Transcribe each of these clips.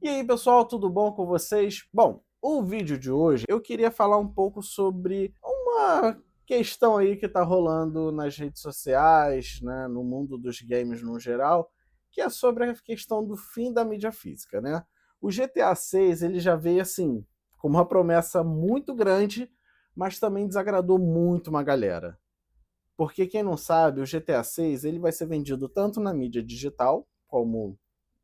E aí, pessoal, tudo bom com vocês? Bom, o vídeo de hoje eu queria falar um pouco sobre uma questão aí que está rolando nas redes sociais, né, no mundo dos games no geral, que é sobre a questão do fim da mídia física, né? O GTA 6 ele já veio assim com uma promessa muito grande, mas também desagradou muito uma galera. Porque quem não sabe, o GTA 6 ele vai ser vendido tanto na mídia digital, como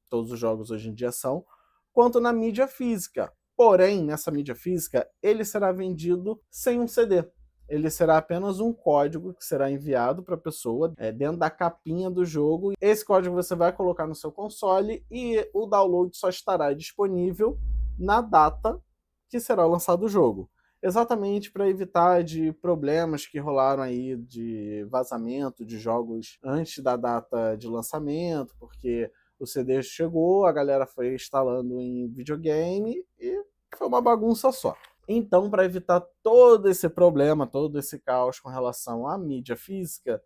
todos os jogos hoje em dia são, quanto na mídia física. Porém, nessa mídia física, ele será vendido sem um CD. Ele será apenas um código que será enviado para a pessoa dentro da capinha do jogo. Esse código você vai colocar no seu console e o download só estará disponível na data que será lançado o jogo. Exatamente para evitar de problemas que rolaram aí de vazamento de jogos antes da data de lançamento, porque o CD chegou, a galera foi instalando em videogame e foi uma bagunça só. Então, para evitar todo esse problema, todo esse caos com relação à mídia física,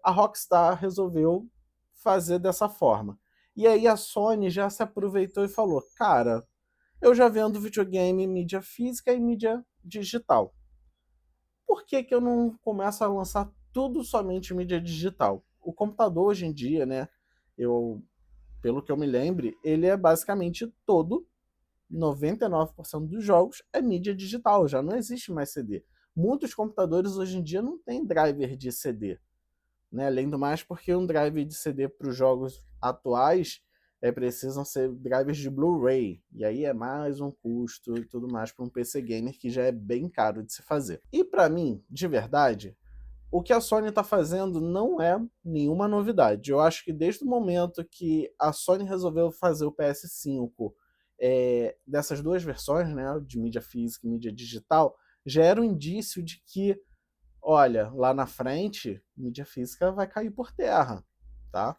a Rockstar resolveu fazer dessa forma. E aí a Sony já se aproveitou e falou: cara, eu já vendo videogame em mídia física e mídia digital. Por que, que eu não começo a lançar tudo somente em mídia digital? O computador hoje em dia, né? Eu pelo que eu me lembre, ele é basicamente todo, 99% dos jogos é mídia digital, já não existe mais CD. Muitos computadores hoje em dia não têm driver de CD, né? Além do mais, porque um driver de CD para os jogos atuais precisam ser drivers de Blu-ray, e aí é mais um custo e tudo mais para um PC gamer que já é bem caro de se fazer. E para mim, de verdade, o que a Sony está fazendo não é nenhuma novidade. Eu acho que desde o momento que a Sony resolveu fazer o PS5 dessas duas versões, né, de mídia física e mídia digital, já era um indício de que, olha, lá na frente, mídia física vai cair por terra, tá?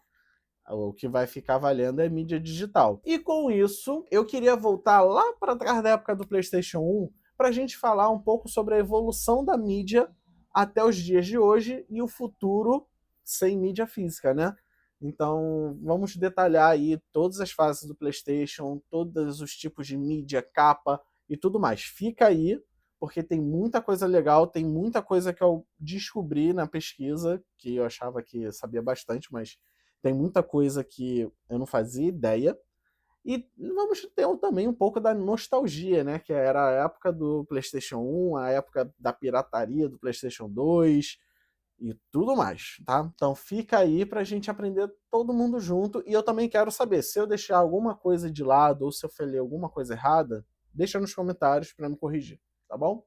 O que vai ficar valendo é mídia digital. E com isso, eu queria voltar lá para trás da época do PlayStation 1 para a gente falar um pouco sobre a evolução da mídia até os dias de hoje e o futuro sem mídia física, né? Então, vamos detalhar aí todas as fases do PlayStation, todos os tipos de mídia, capa e tudo mais. Fica aí, porque tem muita coisa legal, tem muita coisa que eu descobri na pesquisa, que eu achava que sabia bastante, mas tem muita coisa que eu não fazia ideia. E vamos ter também um pouco da nostalgia, né? Que era a época do PlayStation 1, a época da pirataria do PlayStation 2 e tudo mais, tá? Então fica aí pra gente aprender todo mundo junto. E eu também quero saber, se eu deixar alguma coisa de lado ou se eu falei alguma coisa errada, deixa nos comentários para me corrigir, tá bom?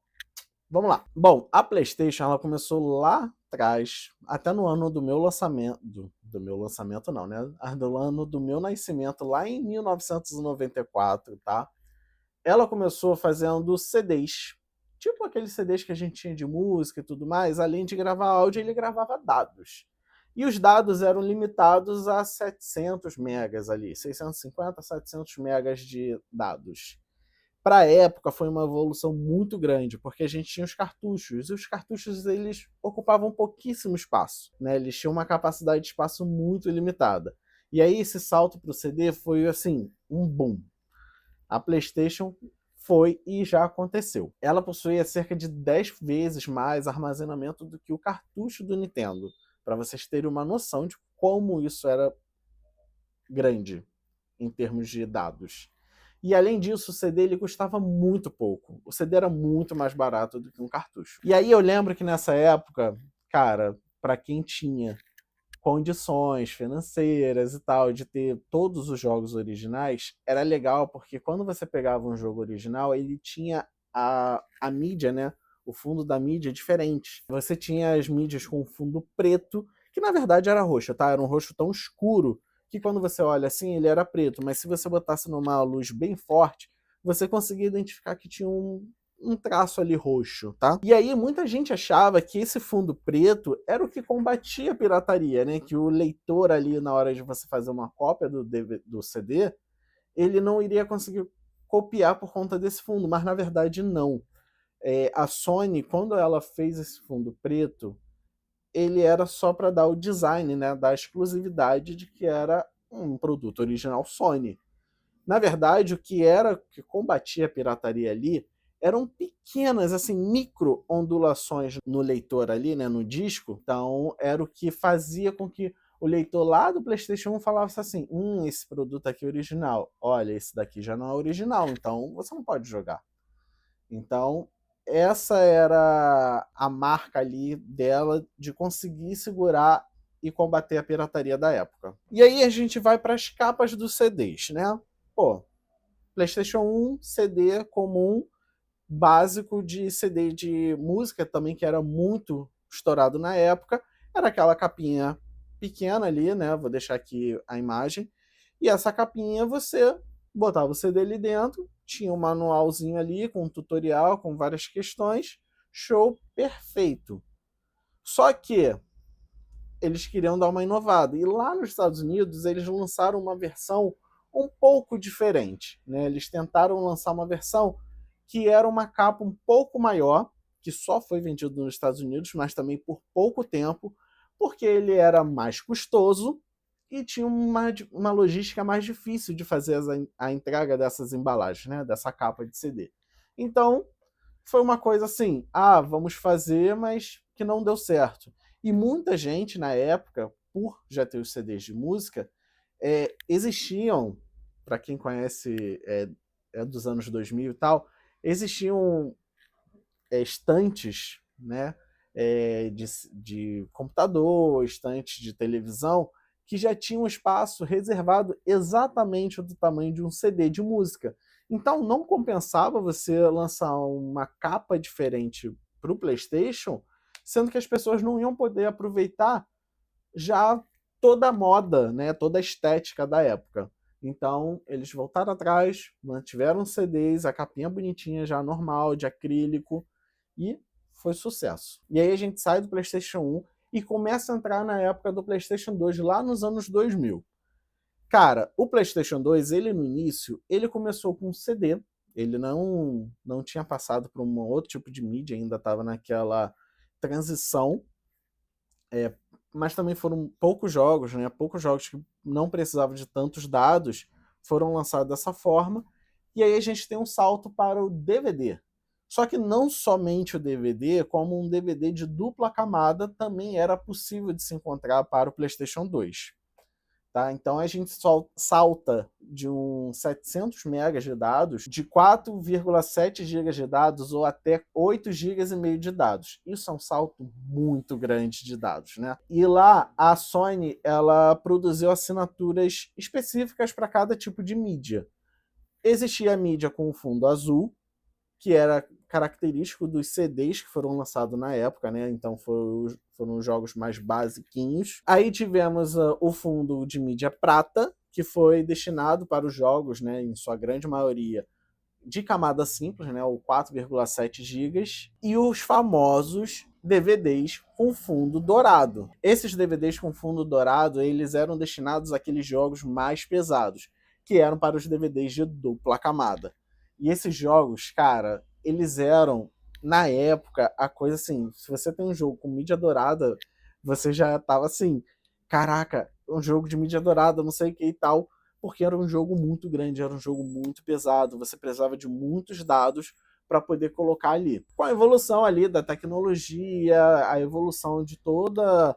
Vamos lá. Bom, a PlayStation ela começou lá atrás, até no ano do meu lançamento, do meu lançamento não, né? Do ano do meu nascimento, lá em 1994, tá? Ela começou fazendo CDs, tipo aqueles CDs que a gente tinha de música e tudo mais, além de gravar áudio, ele gravava dados. E os dados eram limitados a 700 megas ali, 650, 700 megas de dados. Para a época foi uma evolução muito grande, porque a gente tinha os cartuchos, e os cartuchos eles ocupavam pouquíssimo espaço, né? Eles tinham uma capacidade de espaço muito limitada. E aí esse salto para o CD foi assim, um boom. A PlayStation foi e já aconteceu. Ela possuía cerca de 10 vezes mais armazenamento do que o cartucho do Nintendo, para vocês terem uma noção de como isso era grande em termos de dados. E além disso, o CD ele custava muito pouco. O CD era muito mais barato do que um cartucho. E aí eu lembro que nessa época, cara, para quem tinha condições financeiras e tal de ter todos os jogos originais, era legal porque quando você pegava um jogo original, ele tinha a mídia, né? O fundo da mídia diferente. Você tinha as mídias com fundo preto, que na verdade era roxo, tá? Era um roxo tão escuro que quando você olha assim, ele era preto, mas se você botasse numa luz bem forte, você conseguia identificar que tinha um traço ali roxo, tá? E aí muita gente achava que esse fundo preto era o que combatia a pirataria, né? Que o leitor ali, na hora de você fazer uma cópia do CD, ele não iria conseguir copiar por conta desse fundo, mas na verdade não. A Sony, quando ela fez esse fundo preto, ele era só para dar o design, né? Da exclusividade de que era um produto original Sony. Na verdade, o que combatia a pirataria ali eram pequenas, assim, micro ondulações no leitor ali, né, no disco. Então, era o que fazia com que o leitor lá do PlayStation 1 falasse assim: esse produto aqui é original. Olha, esse daqui já não é original, então você não pode jogar. Então, essa era a marca ali dela de conseguir segurar e combater a pirataria da época. E aí a gente vai para as capas dos CDs, né? Pô, PlayStation 1, CD comum, básico de CD de música também, que era muito estourado na época. Era aquela capinha pequena ali, né? Vou deixar aqui a imagem. E essa capinha você botava o CD ali dentro, tinha um manualzinho ali com um tutorial, com várias questões. Show perfeito. Só que eles queriam dar uma inovada. E lá nos Estados Unidos, eles lançaram uma versão um pouco diferente. Né? Eles tentaram lançar uma versão que era uma capa um pouco maior, que só foi vendido nos Estados Unidos, mas também por pouco tempo, porque ele era mais custoso e tinha uma logística mais difícil de fazer a entrega dessas embalagens, né? Dessa capa de CD. Então, foi uma coisa assim, vamos fazer, mas que não deu certo. E muita gente na época, por já ter os CDs de música, existiam, para quem conhece dos anos 2000 e tal, existiam estantes, né, de computador, estantes de televisão, que já tinham um espaço reservado exatamente do tamanho de um CD de música. Então não compensava você lançar uma capa diferente para o PlayStation, sendo que as pessoas não iam poder aproveitar já toda a moda, né, toda a estética da época. Então eles voltaram atrás, mantiveram CDs, a capinha bonitinha já normal, de acrílico, e foi sucesso. E aí a gente sai do PlayStation 1 e começa a entrar na época do PlayStation 2, lá nos anos 2000. Cara, o PlayStation 2, ele no início, ele começou com CD, ele não tinha passado por um outro tipo de mídia, ainda estava naquela transição, mas também foram poucos jogos, né? Poucos jogos que não precisavam de tantos dados foram lançados dessa forma. E aí a gente tem um salto para o DVD. Só que não somente o DVD, como um DVD de dupla camada também era possível de se encontrar para o PlayStation 2. Tá? Então a gente salta de uns 700 megas de dados, de 4,7 gigas de dados ou até 8 gigas e meio de dados. Isso é um salto muito grande de dados, né? E lá a Sony ela produziu assinaturas específicas para cada tipo de mídia. Existia a mídia com fundo azul, que era característico dos CDs que foram lançados na época, né? Então foram os jogos mais basiquinhos. Aí tivemos o fundo de mídia prata, que foi destinado para os jogos, né, em sua grande maioria, de camada simples, né, o 4,7 gigas, e os famosos DVDs com fundo dourado. Esses DVDs com fundo dourado, eles eram destinados àqueles jogos mais pesados, que eram para os DVDs de dupla camada. E esses jogos, cara, eles eram, na época, a coisa assim, se você tem um jogo com mídia dourada, você já tava assim, caraca, um jogo de mídia dourada, não sei o que e tal, porque era um jogo muito grande, era um jogo muito pesado, você precisava de muitos dados para poder colocar ali. Com a evolução ali da tecnologia, a evolução de toda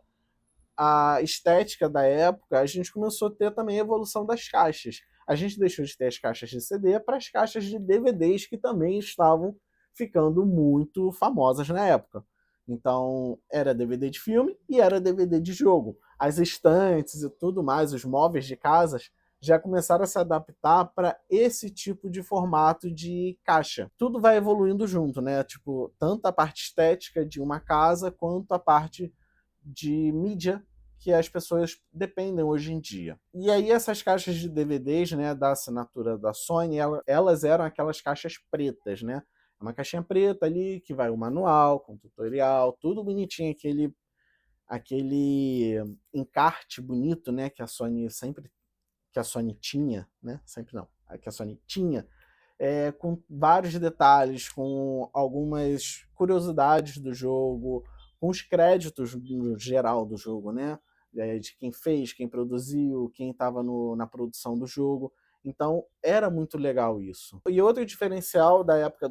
a estética da época, a gente começou a ter também a evolução das caixas. A gente deixou de ter as caixas de CD para as caixas de DVDs, que também estavam ficando muito famosas na época. Então, era DVD de filme e era DVD de jogo. As estantes e tudo mais, os móveis de casas, já começaram a se adaptar para esse tipo de formato de caixa. Tudo vai evoluindo junto, né? Tipo, tanto a parte estética de uma casa quanto a parte de mídia que as pessoas dependem hoje em dia. E aí essas caixas de DVDs, né, da assinatura da Sony, elas eram aquelas caixas pretas, né? Uma caixinha preta ali que vai o manual, com tutorial, tudo bonitinho, aquele encarte bonito, né, que a Sony tinha, né? Sempre não, que a Sony tinha, com vários detalhes, com algumas curiosidades do jogo, com os créditos no geral do jogo, né? De quem fez, quem produziu, quem estava na produção do jogo. Então era muito legal isso. E outro diferencial da época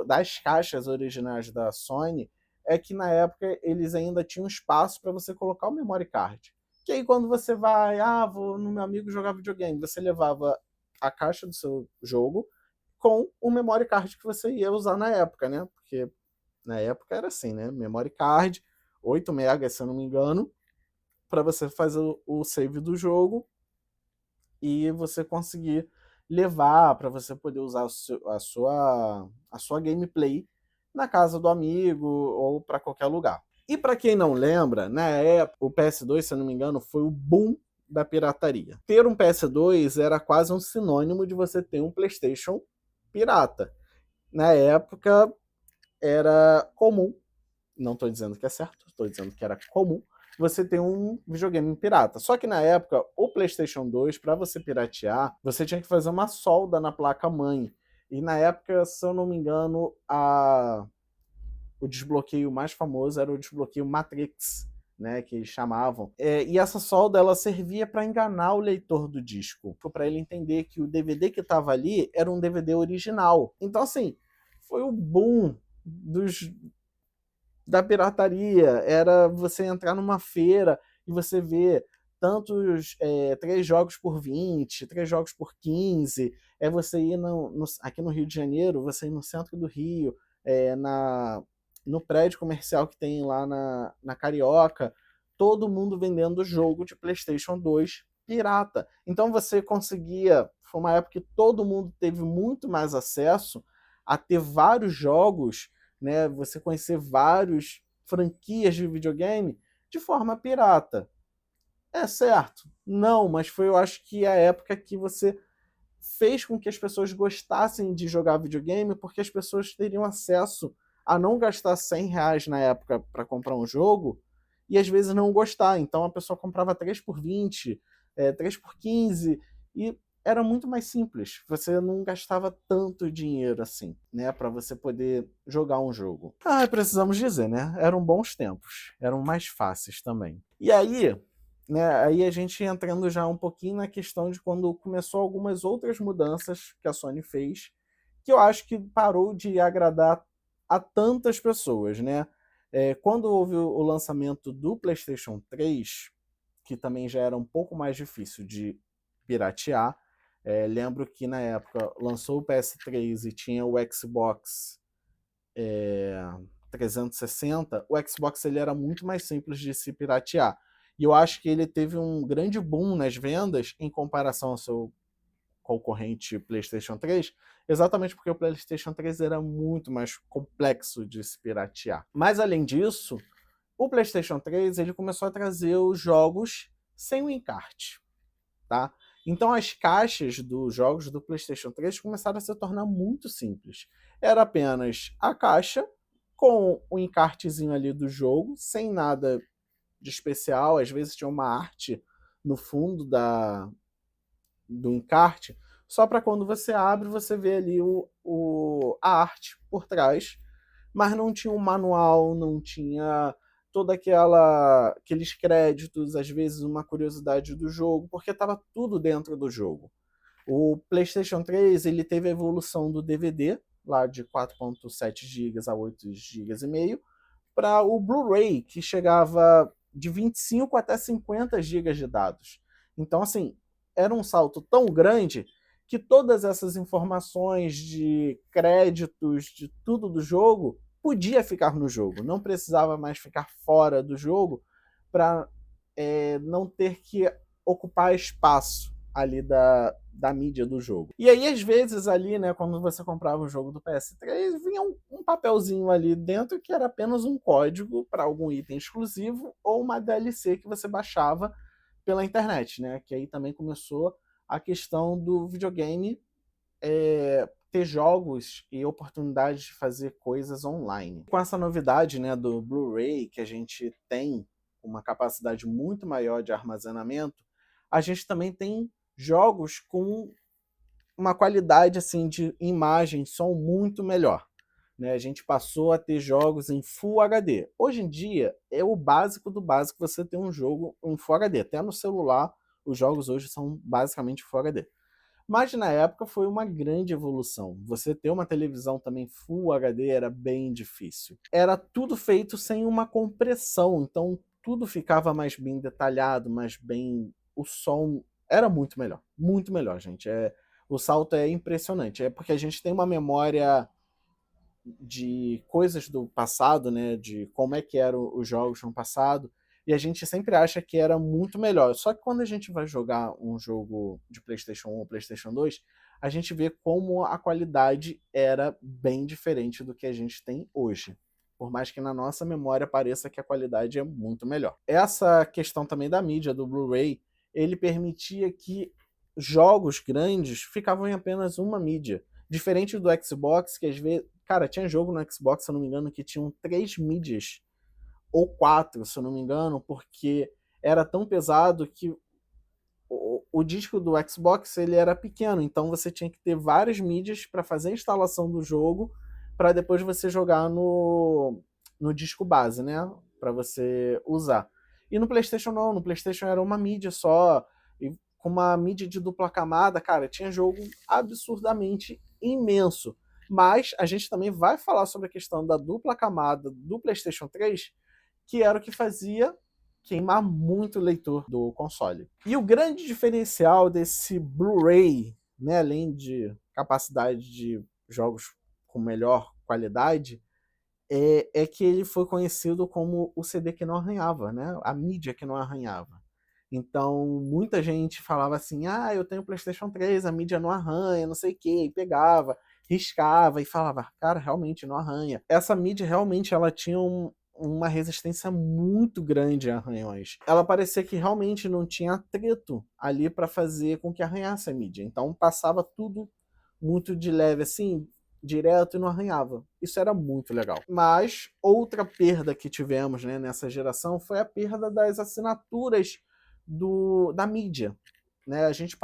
das caixas originais da Sony é que na época eles ainda tinham espaço para você colocar o memory card. Que aí quando você vai, vou no meu amigo jogar videogame, você levava a caixa do seu jogo com o memory card que você ia usar na época, né? Porque na época era assim, né? Memory card, 8 MB, se eu não me engano, para você fazer o save do jogo e você conseguir levar para você poder usar a sua gameplay na casa do amigo ou para qualquer lugar. E para quem não lembra, na época, o PS2, se eu não me engano, foi o boom da pirataria. Ter um PS2 era quase um sinônimo de você ter um PlayStation pirata. Na época, era comum, não estou dizendo que é certo, estou dizendo que era comum, você ter um videogame pirata. Só que na época, o PlayStation 2, para você piratear, você tinha que fazer uma solda na placa-mãe. E na época, se eu não me engano, o desbloqueio mais famoso era o desbloqueio Matrix, né, que eles chamavam. E essa solda ela servia para enganar o leitor do disco, para ele entender que o DVD que estava ali era um DVD original. Então, assim, foi o boom da pirataria. Era você entrar numa feira e você ver tantos 3 jogos por 20, 3 jogos por 15. É você ir aqui no Rio de Janeiro, você ir no centro do Rio, no prédio comercial que tem lá na Carioca, todo mundo vendendo jogo de PlayStation 2 pirata. Então você conseguia, foi uma época que todo mundo teve muito mais acesso a ter vários jogos, né? Você conhecer vários franquias de videogame de forma pirata. É certo? Não, mas foi, eu acho que a época que você fez com que as pessoas gostassem de jogar videogame, porque as pessoas teriam acesso a não gastar R$ 100 na época para comprar um jogo e às vezes não gostar. Então a pessoa comprava 3 por 20, 3 por 15 e era muito mais simples. Você não gastava tanto dinheiro assim, né, para você poder jogar um jogo. Precisamos dizer, né? Eram bons tempos, eram mais fáceis também. E aí, né, aí a gente entrando já um pouquinho na questão de quando começou algumas outras mudanças que a Sony fez, que eu acho que parou de agradar a tantas pessoas, né? Quando houve o lançamento do PlayStation 3, que também já era um pouco mais difícil de piratear, lembro que na época lançou o PS3 e tinha o Xbox 360, o Xbox ele era muito mais simples de se piratear. E eu acho que ele teve um grande boom nas vendas em comparação ao seu concorrente PlayStation 3, exatamente porque o PlayStation 3 era muito mais complexo de se piratear. Mas além disso, o PlayStation 3 ele começou a trazer os jogos sem o encarte, tá? Então as caixas dos jogos do PlayStation 3 começaram a se tornar muito simples. Era apenas a caixa com o encartezinho ali do jogo, sem nada de especial. Às vezes tinha uma arte no fundo do encarte, só para quando você abre, você vê ali a arte por trás, mas não tinha um manual, não tinha toda aqueles créditos, às vezes uma curiosidade do jogo, porque estava tudo dentro do jogo. O PlayStation 3 ele teve a evolução do DVD, lá de 4.7 GB a 8,5 GB, para o Blu-ray, que chegava de 25 até 50 GB de dados. Então, assim, era um salto tão grande que todas essas informações de créditos, de tudo do jogo, podia ficar no jogo. Não precisava mais ficar fora do jogo para não ter que ocupar espaço ali da mídia do jogo. E aí, às vezes, ali, né, quando você comprava o jogo do PS3, vinha um papelzinho ali dentro que era apenas um código para algum item exclusivo ou uma DLC que você baixava pela internet, né? Que aí também começou a questão do videogame ter jogos e oportunidades de fazer coisas online. Com essa novidade, né, do Blu-ray, que a gente tem uma capacidade muito maior de armazenamento, a gente também tem jogos com uma qualidade assim de imagem, som muito melhor. Né? A gente passou a ter jogos em Full HD. Hoje em dia é o básico do básico você ter um jogo em Full HD. Até no celular os jogos hoje são basicamente Full HD. Mas na época foi uma grande evolução. Você ter uma televisão também Full HD era bem difícil. Era tudo feito sem uma compressão, então tudo ficava mais bem detalhado, mais bem... O som era muito melhor, gente. O salto é impressionante. É porque a gente tem uma memória de coisas do passado, né, de como é que eram os jogos no passado, e a gente sempre acha que era muito melhor. Só que quando a gente vai jogar um jogo de PlayStation 1 ou PlayStation 2, a gente vê como a qualidade era bem diferente do que a gente tem hoje. Por mais que na nossa memória pareça que a qualidade é muito melhor. Essa questão também da mídia, do Blu-ray, ele permitia que jogos grandes ficavam em apenas uma mídia. Diferente do Xbox, que às vezes... Cara, tinha jogo no Xbox, se eu não me engano, que tinham 3 mídias, ou 4, se eu não me engano, porque era tão pesado que o disco do Xbox ele era pequeno, então você tinha que ter várias mídias para fazer a instalação do jogo, para depois você jogar no disco base, né? Para você usar. E no PlayStation não, no PlayStation era uma mídia só, e com uma mídia de dupla camada, cara, tinha jogo absurdamente imenso. Mas a gente também vai falar sobre a questão da dupla camada do PlayStation 3, que era o que fazia queimar muito o leitor do console. E o grande diferencial desse Blu-ray, né, além de capacidade de jogos com melhor qualidade, é que ele foi conhecido como o CD que não arranhava, né? A mídia que não arranhava. Então, muita gente falava assim, ah, eu tenho PlayStation 3, a mídia não arranha, não sei o quê, e pegava, riscava e falava, cara, realmente não arranha. Essa mídia realmente ela tinha uma resistência muito grande a arranhões. Ela parecia que realmente não tinha atrito ali para fazer com que arranhasse a mídia. Então passava tudo muito de leve assim, direto e não arranhava. Isso era muito legal. Mas outra perda que tivemos, né, nessa geração foi a perda das assinaturas da mídia. Né? A gente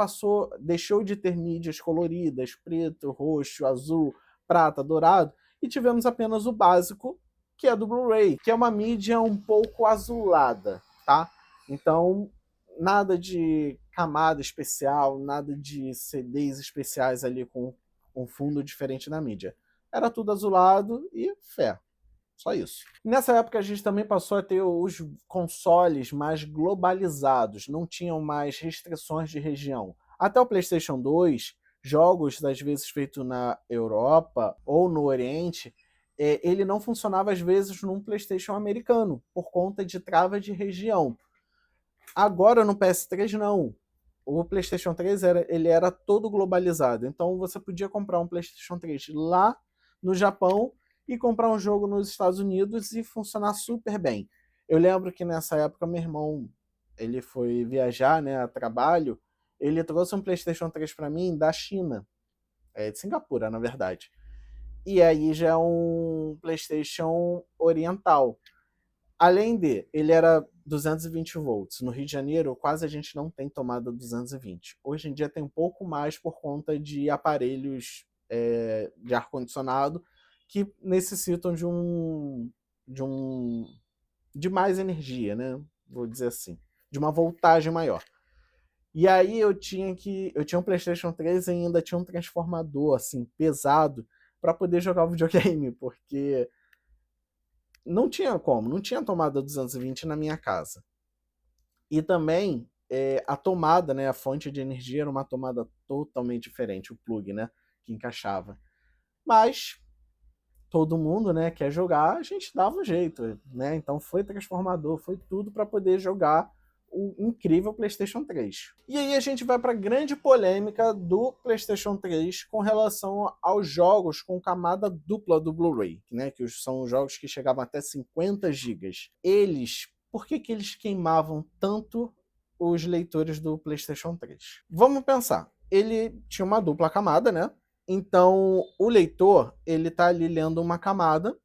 deixou de ter mídias coloridas, preto, roxo, azul, prata, dourado, e tivemos apenas o básico, que é do Blu-ray, que é uma mídia um pouco azulada, tá? Então, nada de camada especial, nada de CDs especiais ali com um fundo diferente na mídia. Era tudo azulado e fé. Só isso. Nessa época a gente também passou a ter os consoles mais globalizados, não tinham mais restrições de região. Até o PlayStation 2, jogos às vezes feitos na Europa ou no Oriente, ele não funcionava às vezes num PlayStation americano, por conta de trava de região. Agora no PS3 não. O PlayStation 3 ele era todo globalizado, então você podia comprar um PlayStation 3 lá no Japão e comprar um jogo nos Estados Unidos e funcionar super bem. Eu lembro que nessa época meu irmão ele foi viajar, né, a trabalho, ele trouxe um PlayStation 3 para mim da China, de Singapura, na verdade. E aí já é um PlayStation oriental. Além de, ele era 220 volts. No Rio de Janeiro, quase a gente não tem tomada 220. Hoje em dia tem um pouco mais por conta de aparelhos de ar-condicionado que necessitam de mais energia, né? Vou dizer assim, de uma voltagem maior. E aí eu tinha um PlayStation 3 e ainda tinha um transformador assim pesado para poder jogar o videogame, porque não tinha como, não tinha tomada 220 na minha casa. E também a tomada, né, a fonte de energia era uma tomada totalmente diferente, o plug, né, que encaixava. Mas todo mundo, né, quer jogar, a gente dava um jeito, né? Então foi transformador, foi tudo para poder jogar o incrível PlayStation 3. E aí a gente vai para a grande polêmica do PlayStation 3 com relação aos jogos com camada dupla do Blu-ray, né? Que são jogos que chegavam até 50 gigas. Por que eles queimavam tanto os leitores do PlayStation 3? Vamos pensar. Ele tinha uma dupla camada, né? Então, o leitor, ele tá ali lendo uma camada,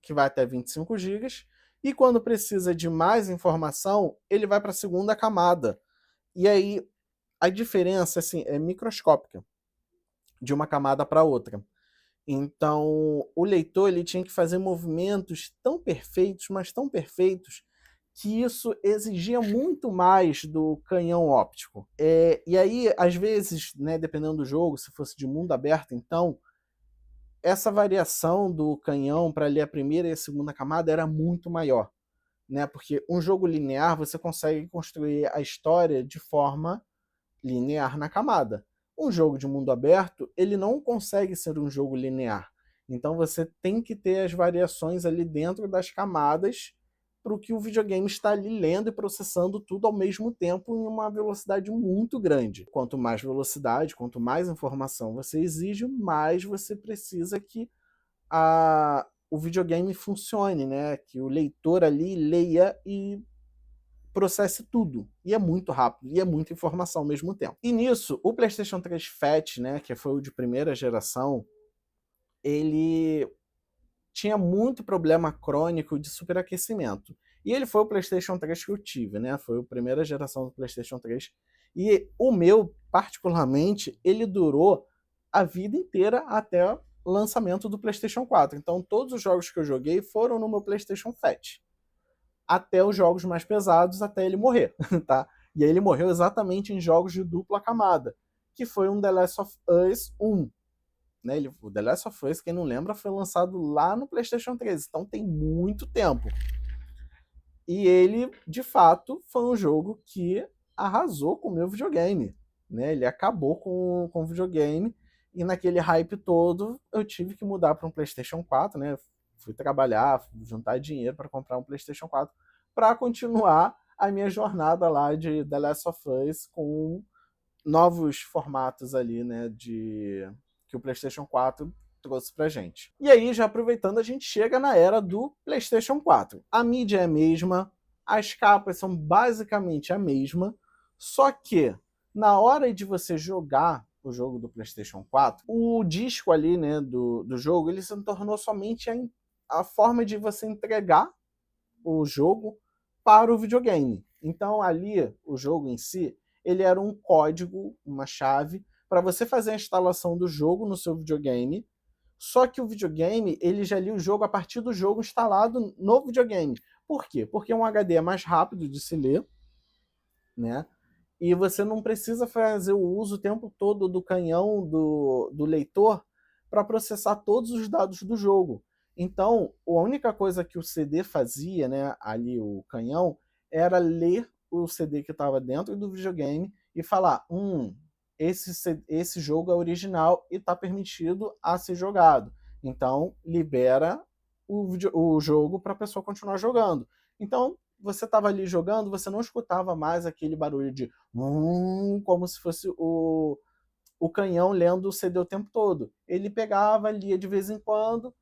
que vai até 25 gigas, e quando precisa de mais informação, ele vai para a segunda camada. E aí, a diferença assim, é microscópica, de uma camada para outra. Então, o leitor ele tinha que fazer movimentos tão perfeitos, mas tão perfeitos, que isso exigia muito mais do canhão óptico. E aí, às vezes, né, dependendo do jogo, se fosse de mundo aberto, então, essa variação do canhão para ali a primeira e a segunda camada era muito maior, né? Porque um jogo linear você consegue construir a história de forma linear na camada. Um jogo de mundo aberto, ele não consegue ser um jogo linear. Então você tem que ter as variações ali dentro das camadas para o que o videogame está ali lendo e processando tudo ao mesmo tempo em uma velocidade muito grande. Quanto mais velocidade, quanto mais informação você exige, mais você precisa que o videogame funcione, né? Que o leitor ali leia e processe tudo. E é muito rápido, e é muita informação ao mesmo tempo. E nisso, o PlayStation 3 Fat, né, que foi o de primeira geração, ele tinha muito problema crônico de superaquecimento. E ele foi o PlayStation 3 que eu tive, né? Foi a primeira geração do PlayStation 3. E o meu, particularmente, ele durou a vida inteira até o lançamento do PlayStation 4. Então, todos os jogos que eu joguei foram no meu PlayStation Fat. Até os jogos mais pesados, até ele morrer, tá? E aí ele morreu exatamente em jogos de dupla camada, que foi um The Last of Us 1. Né? O The Last of Us, quem não lembra, foi lançado lá no PlayStation 3, então tem muito tempo. E ele, de fato, foi um jogo que arrasou com o meu videogame. Né? Ele acabou com o videogame, e naquele hype todo, eu tive que mudar para um PlayStation 4, né? Fui trabalhar, fui juntar dinheiro para comprar um PlayStation 4 para continuar a minha jornada lá de The Last of Us com novos formatos ali, né, que o PlayStation 4 trouxe pra gente. E aí, já aproveitando, a gente chega na era do PlayStation 4. A mídia é a mesma, as capas são basicamente a mesma, só que na hora de você jogar o jogo do PlayStation 4, o disco ali, né, do jogo, ele se tornou somente a forma de você entregar o jogo para o videogame. Então ali, o jogo em si, ele era um código, uma chave, para você fazer a instalação do jogo no seu videogame, só que o videogame, ele já lia o jogo a partir do jogo instalado no videogame. Por quê? Porque um HD é mais rápido de se ler, né? E você não precisa fazer o uso o tempo todo do canhão do leitor para processar todos os dados do jogo. Então, a única coisa que o CD fazia, né, ali o canhão, era ler o CD que estava dentro do videogame e falar: esse jogo é original e está permitido a ser jogado. Então, libera o jogo para a pessoa continuar jogando. Então, você estava ali jogando, você não escutava mais aquele barulho de como se fosse o canhão lendo o CD o tempo todo. Ele pegava, lia de vez em quando,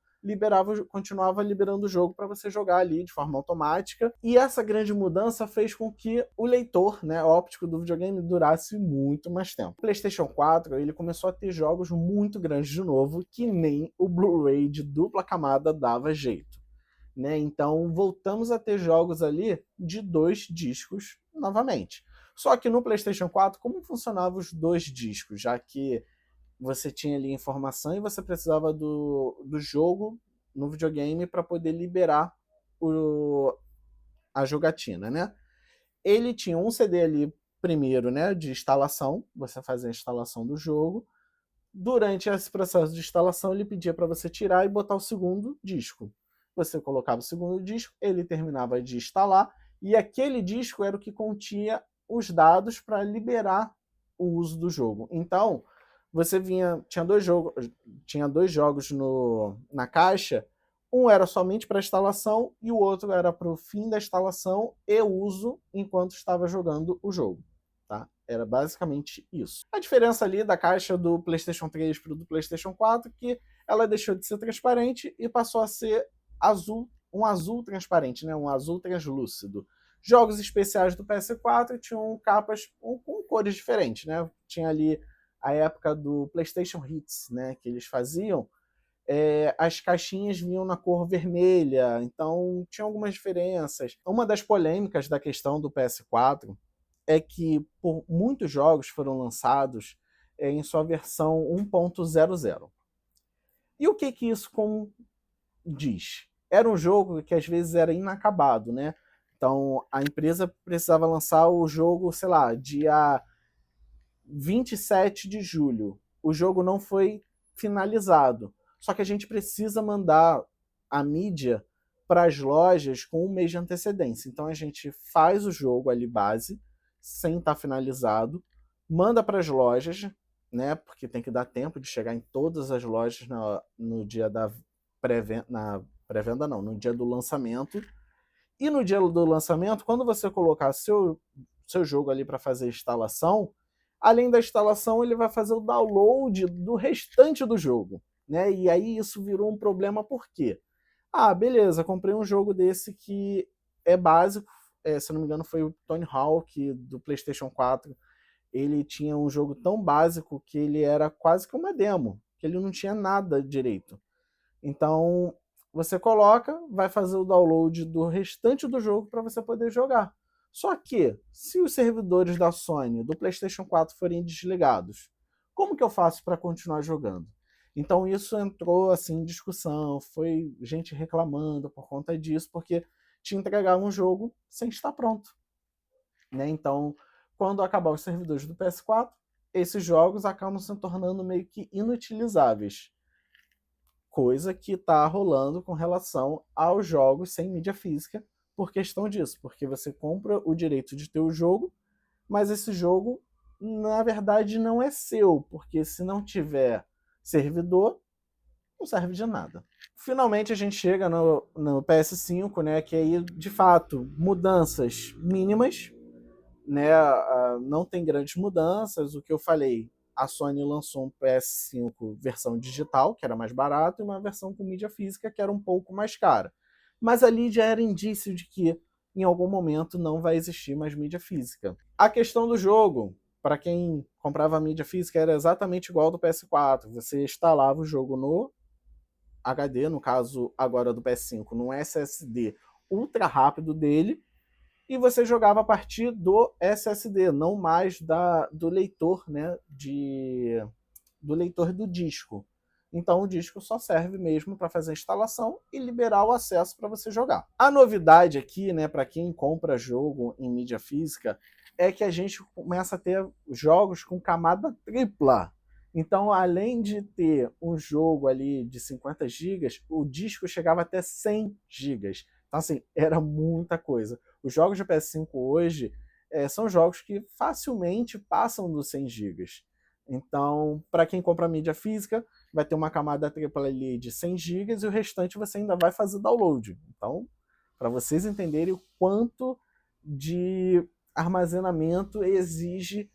continuava liberando o jogo para você jogar ali de forma automática. E essa grande mudança fez com que o leitor, né, óptico do videogame durasse muito mais tempo. O PlayStation 4 ele começou a ter jogos muito grandes de novo, que nem o Blu-ray de dupla camada dava jeito. Né? Então voltamos a ter jogos ali de 2 discos novamente. Só que no PlayStation 4, como funcionavam os 2 discos? Já que você tinha ali informação e você precisava do jogo no videogame para poder liberar a jogatina, né? Ele tinha um CD ali primeiro, né, de instalação, você fazia a instalação do jogo. Durante esse processo de instalação, ele pedia para você tirar e botar o segundo disco. Você colocava o segundo disco, ele terminava de instalar, e aquele disco era o que continha os dados para liberar o uso do jogo. Então, você tinha dois jogos na caixa, um era somente para instalação e o outro era para o fim da instalação e uso enquanto estava jogando o jogo. Tá? Era basicamente isso. A diferença ali da caixa do PlayStation 3 para o do PlayStation 4 é que ela deixou de ser transparente e passou a ser azul, um azul transparente, né? Um azul translúcido. Jogos especiais do PS4 tinham capas com cores diferentes, né? Tinha ali a época do PlayStation Hits, né? Que eles faziam. As caixinhas vinham na cor vermelha, então tinha algumas diferenças. Uma das polêmicas da questão do PS4 é que por muitos jogos foram lançados em sua versão 1.00. E o que isso diz? Era um jogo que às vezes era inacabado, né? Então, a empresa precisava lançar o jogo, sei lá, dia 27 de julho. O jogo não foi finalizado. Só que a gente precisa mandar a mídia para as lojas com um mês de antecedência. Então a gente faz o jogo ali base, sem estar finalizado, manda para as lojas, né? Porque tem que dar tempo de chegar em todas as lojas no dia da pré-venda, no dia do lançamento. E no dia do lançamento, quando você colocar seu jogo ali para fazer a instalação, além da instalação, ele vai fazer o download do restante do jogo, né? E aí isso virou um problema por quê? Ah, beleza, comprei um jogo desse que é básico, se não me engano foi o Tony Hawk do PlayStation 4. Ele tinha um jogo tão básico que ele era quase que uma demo, que ele não tinha nada direito. Então, você coloca, vai fazer o download do restante do jogo para você poder jogar. Só que, se os servidores da Sony, do PlayStation 4 forem desligados, como que eu faço para continuar jogando? Então isso entrou assim em discussão, foi gente reclamando por conta disso, porque te entregaram um jogo sem estar pronto, né? Então, quando acabar os servidores do PS4, esses jogos acabam se tornando meio que inutilizáveis. Coisa que está rolando com relação aos jogos sem mídia física por questão disso, porque você compra o direito de ter o jogo, mas esse jogo, na verdade, não é seu, porque se não tiver servidor, não serve de nada. Finalmente a gente chega no PS5, né, que aí, de fato, mudanças mínimas, né, não tem grandes mudanças, o que eu falei, a Sony lançou um PS5 versão digital, que era mais barato, e uma versão com mídia física, que era um pouco mais cara. Mas ali já era indício de que em algum momento não vai existir mais mídia física. A questão do jogo, para quem comprava a mídia física, era exatamente igual ao do PS4. Você instalava o jogo no HD, no caso agora do PS5, no SSD ultra rápido dele, e você jogava a partir do SSD, não mais do leitor, né, do leitor do disco. Então o disco só serve mesmo para fazer a instalação e liberar o acesso para você jogar. A novidade aqui, né, para quem compra jogo em mídia física, é que a gente começa a ter jogos com camada tripla. Então, além de ter um jogo ali de 50 gigas, o disco chegava até 100 gigas. Então, assim, era muita coisa. Os jogos de PS5 hoje são jogos que facilmente passam dos 100 gigas. Então, para quem compra mídia física, vai ter uma camada tripla ali de 100 gigas e o restante você ainda vai fazer download. Então, para vocês entenderem o quanto de armazenamento exige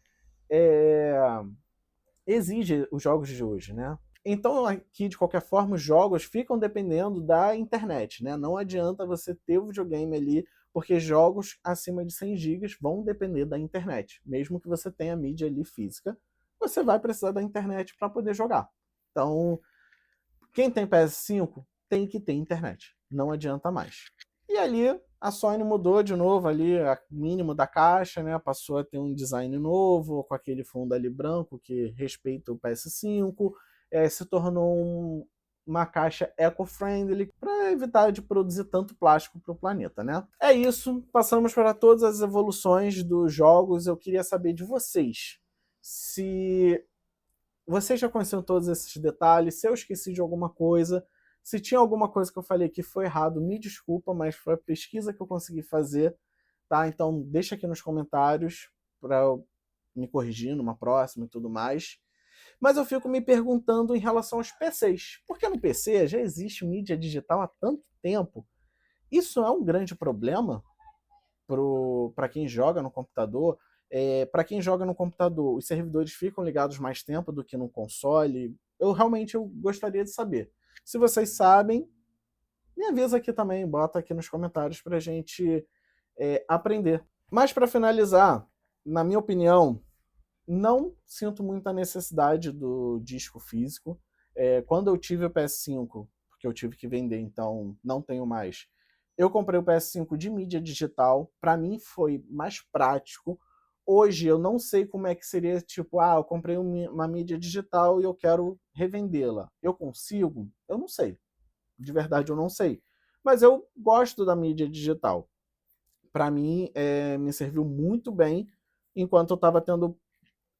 os jogos de hoje, né? Então, aqui, de qualquer forma, os jogos ficam dependendo da internet, né? Não adianta você ter o videogame ali, porque jogos acima de 100 gigas vão depender da internet. Mesmo que você tenha mídia ali física, você vai precisar da internet para poder jogar. Então, quem tem PS5 tem que ter internet. Não adianta mais. E ali, a Sony mudou de novo ali, a mínimo da caixa, né? Passou a ter um design novo, com aquele fundo ali branco que respeita o PS5. Se tornou uma caixa eco-friendly para evitar de produzir tanto plástico para o planeta, né? É isso, passamos para todas as evoluções dos jogos. Eu queria saber de vocês se vocês já conheciam todos esses detalhes, se eu esqueci de alguma coisa, se tinha alguma coisa que eu falei que foi errado, me desculpa, mas foi a pesquisa que eu consegui fazer, tá? Então deixa aqui nos comentários para eu me corrigir numa próxima e tudo mais. Mas eu fico me perguntando em relação aos PCs. Porque no PC já existe mídia digital há tanto tempo. Isso é um grande problema para quem joga no computador? Para quem joga no computador, os servidores ficam ligados mais tempo do que no console? Eu gostaria de saber. Se vocês sabem, me avisa aqui também, bota aqui nos comentários para a gente aprender. Mas para finalizar, na minha opinião, não sinto muita necessidade do disco físico. Quando eu tive o PS5, porque eu tive que vender, então não tenho mais, eu comprei o PS5 de mídia digital. Para mim foi mais prático. Hoje eu não sei como é que seria, tipo, eu comprei uma mídia digital e eu quero revendê-la. Eu consigo? Eu não sei. De verdade eu não sei. Mas eu gosto da mídia digital. para mim, me serviu muito bem enquanto eu estava tendo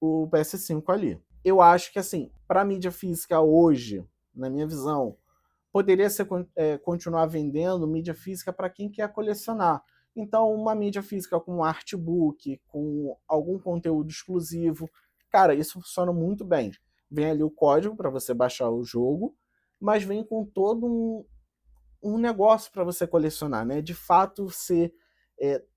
o PS5 ali. Eu acho que, assim, para mídia física hoje, na minha visão, poderia ser, continuar vendendo mídia física para quem quer colecionar. Então, uma mídia física com artbook, com algum conteúdo exclusivo, cara, isso funciona muito bem. Vem ali o código para você baixar o jogo, mas vem com todo um negócio para você colecionar, né? De fato,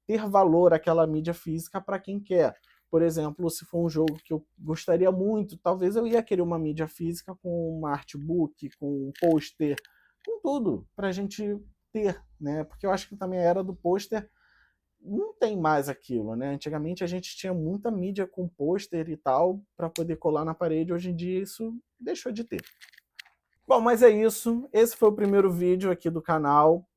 ter valor aquela mídia física para quem quer. Por exemplo, se for um jogo que eu gostaria muito, talvez eu ia querer uma mídia física com um artbook, com um pôster, com tudo, para a gente ter, né? Porque eu acho que também a era do pôster não tem mais aquilo, né? Antigamente a gente tinha muita mídia com pôster e tal para poder colar na parede, hoje em dia isso deixou de ter. Bom, mas é isso. Esse foi o primeiro vídeo aqui do canal.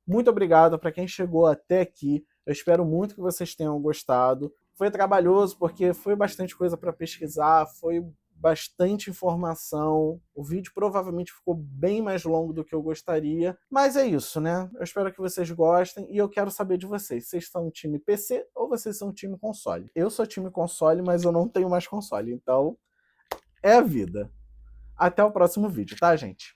Muito obrigado para quem chegou até aqui. Eu espero muito que vocês tenham gostado. Foi trabalhoso porque foi bastante coisa para pesquisar, foi bastante informação. O vídeo provavelmente ficou bem mais longo do que eu gostaria. Mas é isso, né? Eu espero que vocês gostem e eu quero saber de vocês. Vocês são time PC ou vocês são time console? Eu sou time console, mas eu não tenho mais console. Então, é a vida. Até o próximo vídeo, tá, gente?